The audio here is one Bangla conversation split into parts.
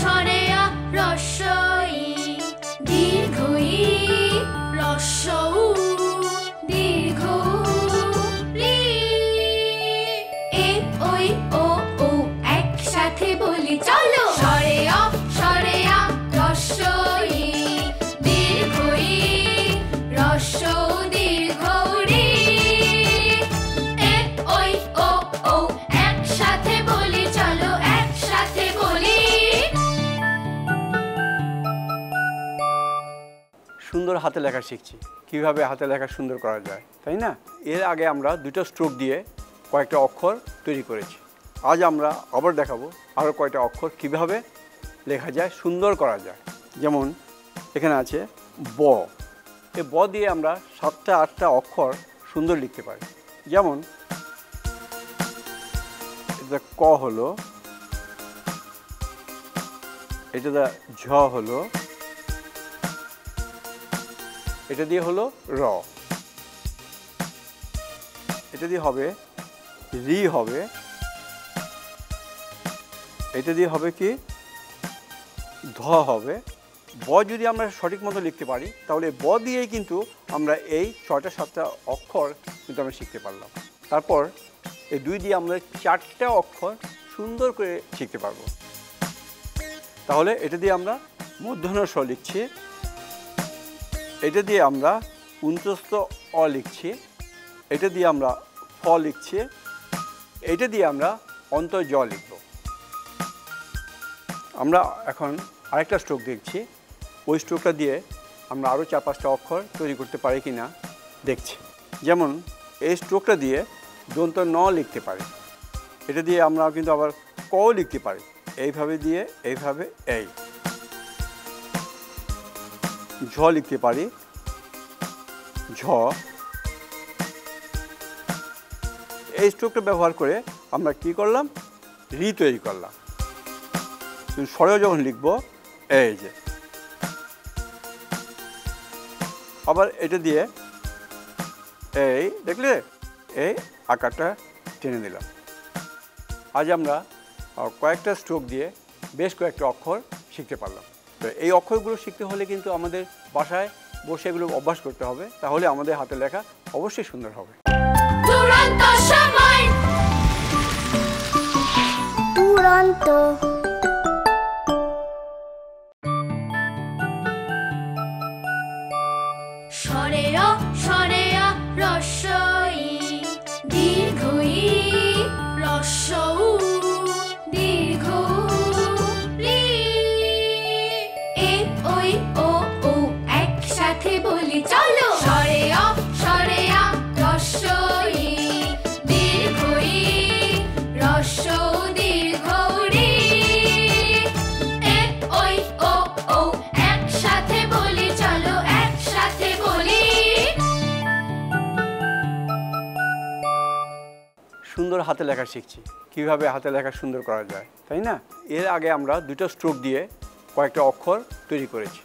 স্বরে আ রস্বই দীর্ঘ ই রস্ব উ দীর্ঘ রি এ ওই ও ও একসাথে বলি চলো স্বরে অ রস্বই দীর্ঘ ই রস্ব দীর্ঘ রি এ ওই ও ও একসাথে বলি চলো একসাথে বলি। সুন্দর হাতে লেখা শিখছি, কিভাবে হাতে লেখা সুন্দর করা যায়, তাই না? এর আগে আমরা দুটো স্ট্রোক দিয়ে কয়েকটা অক্ষর তৈরি করেছি। আজ আমরা আবার দেখাবো আরও কয়েকটা অক্ষর কিভাবে লেখা যায়, সুন্দর করা যায়। যেমন এখানে আছে ব। এই ব দিয়ে আমরা 7টা 8টা অক্ষর সুন্দর লিখতে পারি। যেমন এটা ক হলো, এটা ঝ হলো, এটা দিয়ে হলো র, এটা দিয়ে হবে রি হবে, এটা দিয়ে হবে কি ধ হবে। ব যদি আমরা সঠিক মতো লিখতে পারি তাহলে ব দিয়েই কিন্তু আমরা এই 6টা 7টা অক্ষর কিন্তু আমরা শিখতে পারলাম। তারপর এই 2 দিয়ে আমরা 4টা অক্ষর সুন্দর করে শিখতে পারবো। তাহলে এটা দিয়ে আমরা মূর্ধন্য ষ লিখছি, এটা দিয়ে আমরা উন্তস্থ অ লিখছি, এটা দিয়ে আমরা ফ লিখছি, এটা দিয়ে আমরা অন্ত জ লিখব। আমরা এখন আরেকটা স্ট্রোক দেখছি, ওই স্ট্রোকটা দিয়ে আমরা আরও 4-5টা অক্ষর তৈরি করতে পারি কি না দেখছি। যেমন এই স্ট্রোকটা দিয়ে দন্ত ন লিখতে পারি, এটা দিয়ে আমরা কিন্তু আবার ক লিখতে পারি, এইভাবে দিয়ে এইভাবে এই ঝ লিখতে পারি, ঝ। এই স্ট্রোকটা ব্যবহার করে আমরা কি করলাম, রি তৈরি করলাম। স্বরেও যখন লিখব এই যে, আবার এটা দিয়ে এই দেখলে এই আকারটা টেনে দিলাম। আজ আমরা কয়েকটা স্ট্রোক দিয়ে বেশ কয়েকটা অক্ষর শিখতে পারলাম। তো এই অক্ষরগুলো শিখতে হলে কিন্তু আমাদের বাসায় বসে এগুলো অভ্যাস করতে হবে, তাহলে আমাদের হাতে লেখা অবশ্যই সুন্দর হবে। দুরন্ত সময় দুরন্ত স্বরে অ রস্বই দীর্ঘ ই রস্ব উ দীর্ঘ রি এ ওই ও ও একসাথে বলি চলো স্বরে অ রস্বই দীর্ঘ ই রস্ব দীর্ঘ রি এ ওই ও ও একসাথে বলি চলো একসাথে বলি। সুন্দর হাতে লেখা শিখছি, কিভাবে হাতে লেখা সুন্দর করা যায়, তাই না? এর আগে আমরা দুটো স্ট্রোক দিয়ে কয়েকটা অক্ষর তৈরি করেছি।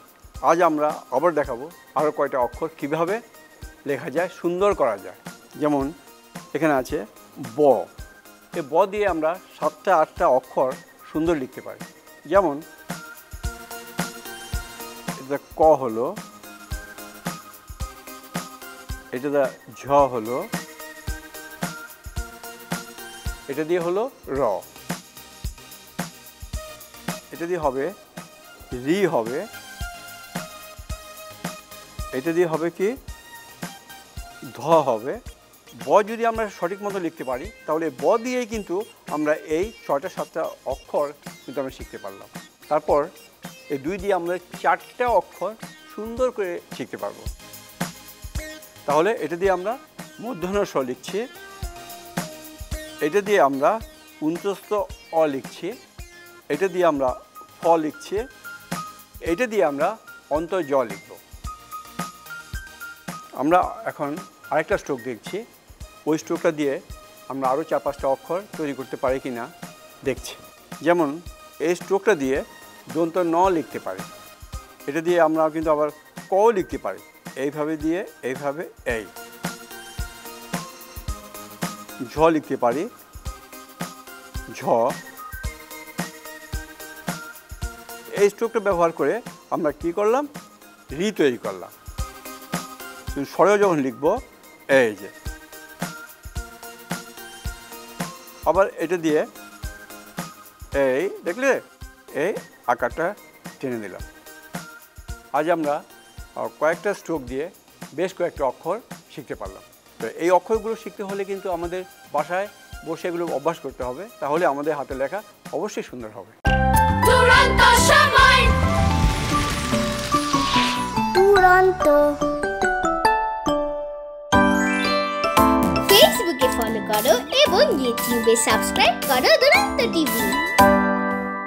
আজ আমরা আবার দেখাবো আরও কয়েকটা অক্ষর কিভাবে লেখা যায়, সুন্দর করা যায়। যেমন এখানে আছে ব। এই ব দিয়ে আমরা 7টা 8টা অক্ষর সুন্দর লিখতে পারি। যেমন এটা ক হলো, এটা ঝ হলো, এটা দিয়ে হলো র, এটা দিয়ে হবে রি হবে, এটা দিয়ে হবে কি ধ হবে। ব যদি আমরা সঠিক মতো লিখতে পারি তাহলে ব দিয়েই কিন্তু আমরা এই 6টা 7টা অক্ষর কিন্তু আমরা শিখতে পারলাম। তারপর এই 2 দিয়ে আমরা 4টা অক্ষর সুন্দর করে শিখতে পারবো। তাহলে এটা দিয়ে আমরা মূর্ধন্য ষ লিখছি, এটা দিয়ে আমরা উন্তস্থ অ লিখছি, এটা দিয়ে আমরা ফ লিখছি, এটা দিয়ে আমরা অন্ত জ লিখব। আমরা এখন আরেকটা স্ট্রোক দেখছি, ওই স্ট্রোকটা দিয়ে আমরা আরও 4-5টা অক্ষর তৈরি করতে পারি কি না দেখছি। যেমন এই স্ট্রোকটা দিয়ে দন্ত ন লিখতে পারি, এটা দিয়ে আমরা কিন্তু আবার ক লিখতে পারি, এইভাবে দিয়ে এইভাবে এই ঝ লিখতে পারি, ঝ। এই স্ট্রোকটা ব্যবহার করে আমরা কি করলাম, রি তৈরি করলাম। স্বরেও যখন লিখব, এই যে আবার এটা দিয়ে এই দেখলে এই আকারটা টেনে দিলাম। আজ আমরা কয়েকটা স্ট্রোক দিয়ে বেশ কয়েকটা অক্ষর শিখতে পারলাম। তো এই অক্ষরগুলো শিখতে হলে কিন্তু আমাদের বাসায় বসে এগুলো অভ্যাস করতে হবে, তাহলে আমাদের হাতে লেখা অবশ্যই সুন্দর হবে। দুরন্ত সময় দুরন্ত। ফেসবুকে ফলো করো এবং ইউটিউবে সাবস্ক্রাইব করো দুরন্ত টিভি।